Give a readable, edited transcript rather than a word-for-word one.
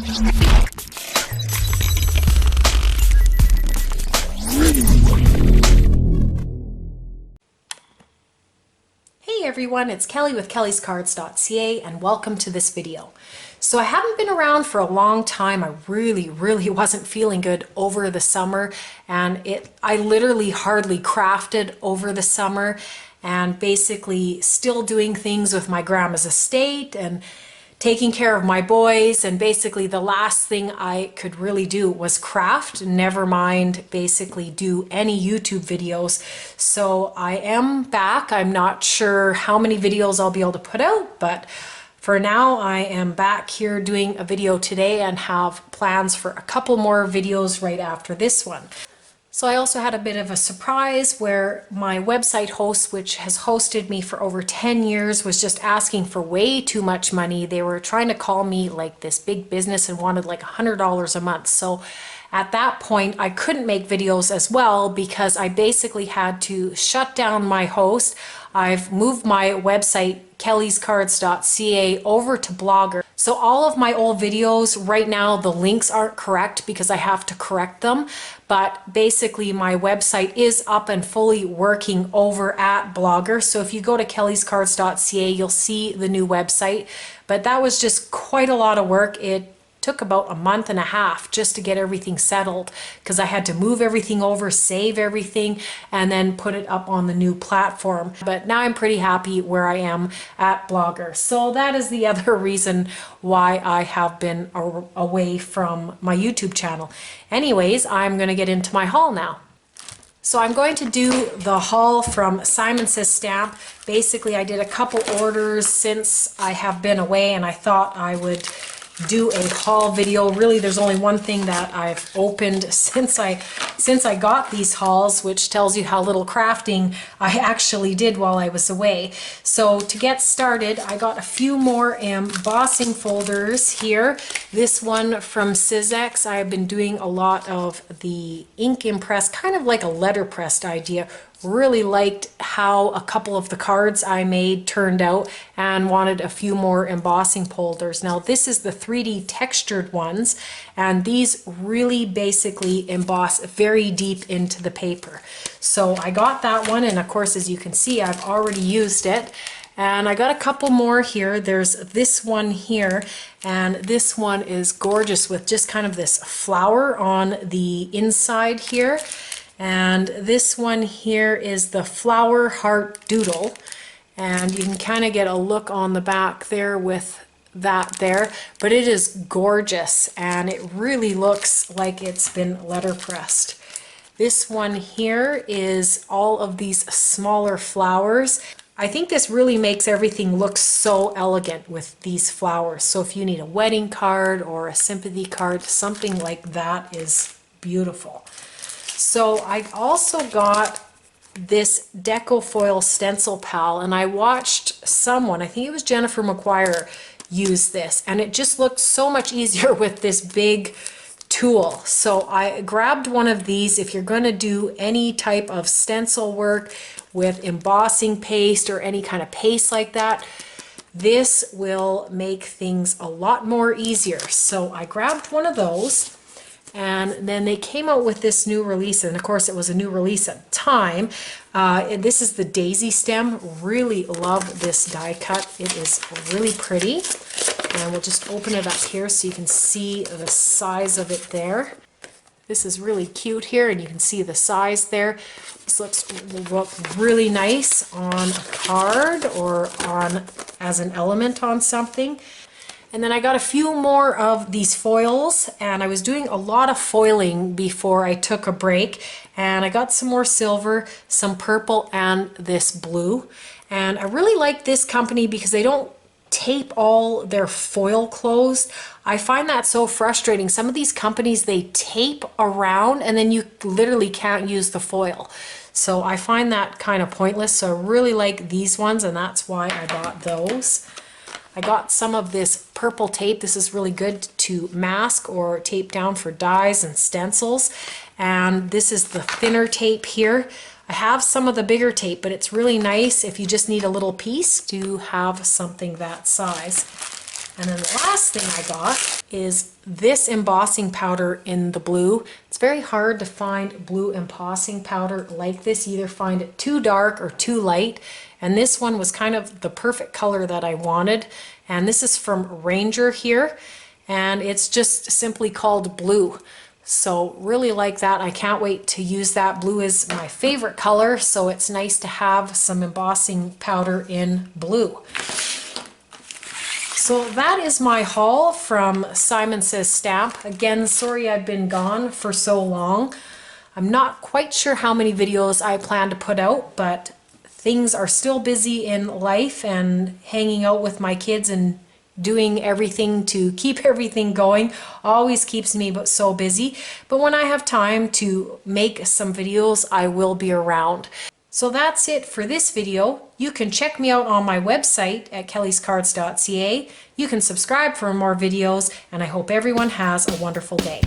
Hey everyone, it's Kelly with Kellyscards.ca and welcome to this video. So I haven't been around for a long time. I really wasn't feeling good over the summer, and I literally hardly crafted over the summer, and basically still doing things with my grandma's estate and taking care of my boys, and basically the last thing I could really do was craft, never mind basically do any YouTube videos. So I am back. I'm not sure how many videos I'll be able to put out, but for now I am back here doing a video today and have plans for a couple more videos right after this one. So I also had a bit of a surprise where my website host, which has hosted me for over 10 years, was just asking for way too much money. They were trying to call me like this big business and wanted like $100 a month. So at that point, I couldn't make videos as well because I basically had to shut down my host. I've moved my website, Kellyscards.ca, over to Blogger. So all of my old videos right now, the links aren't correct because I have to correct them. But basically my website is up and fully working over at Blogger. So if you go to Kellyscards.ca, you'll see the new website. But that was just quite a lot of work. It took about a month and a half just to get everything settled because I had to move everything over, save everything, and then put it up on the new platform. But now I'm pretty happy where I am at Blogger. So that is the other reason why I have been away from my YouTube channel. Anyways, I'm going to get into my haul now. So I'm going to do the haul from Simon Says Stamp. Basically, I did a couple orders since I have been away, and I thought I would do a haul video. Really, there's only one thing that I've opened since I got these hauls, which tells you how little crafting I actually did while I was away. So to get started, I got a few more embossing folders here. This one from Sizzix. I have been doing a lot of the ink impress, kind of like a letterpressed idea. Really liked how a couple of the cards I made turned out and wanted a few more embossing folders. Now this is the 3D textured ones, and these really basically emboss very deep into the paper. So I got that one, and of course, as you can see, I've already used it. And I got a couple more here. There's this one here, and this one is gorgeous with just kind of this flower on the inside here. And this one here is the Flower Heart Doodle, and you can kind of get a look on the back there with that there, but it is gorgeous and it really looks like it's been letterpressed. This one here is all of these smaller flowers. I think this really makes everything look so elegant with these flowers. So if you need a wedding card or a sympathy card, something like that is beautiful. So I also got this Deco Foil Stencil Pal, and I watched someone, I think it was Jennifer McGuire, use this, and it just looked so much easier with this big tool. So I grabbed one of these. If you're going to do any type of stencil work with embossing paste or any kind of paste like that, this will make things a lot more easier. So I grabbed one of those. And then they came out with this new release, and of course it was a new release at the time. This is the Daisy Stem. Really love this die cut. It is really pretty. And we'll just open it up here so you can see the size of it there. This is really cute here, and you can see the size there. This will look really nice on a card or on as an element on something. And then I got a few more of these foils, and I was doing a lot of foiling before I took a break, and I got some more silver, some purple, and this blue. And I really like this company because they don't tape all their foil closed. I find that so frustrating. Some of these companies, they tape around and then you literally can't use the foil. So I find that kind of pointless. So I really like these ones, and that's why I bought those. I got some of this purple tape. This is really good to mask or tape down for dies and stencils. And this is the thinner tape here. I have some of the bigger tape, but it's really nice if you just need a little piece to have something that size. And then the last thing I got is this embossing powder in the blue. It's very hard to find blue embossing powder like this. You either find it too dark or too light, and this one was kind of the perfect color that I wanted. And this is from Ranger here, and it's just simply called Blue. So really like that. I can't wait to use that. Blue is my favorite color, so it's nice to have some embossing powder in blue. So that is my haul from Simon Says Stamp. Again, sorry I've been gone for so long. I'm not quite sure how many videos I plan to put out, but things are still busy in life, and hanging out with my kids and doing everything to keep everything going always keeps me so busy. But when I have time to make some videos, I will be around. So that's it for this video. You can check me out on my website at Kellyscards.ca. You can subscribe for more videos, and I hope everyone has a wonderful day.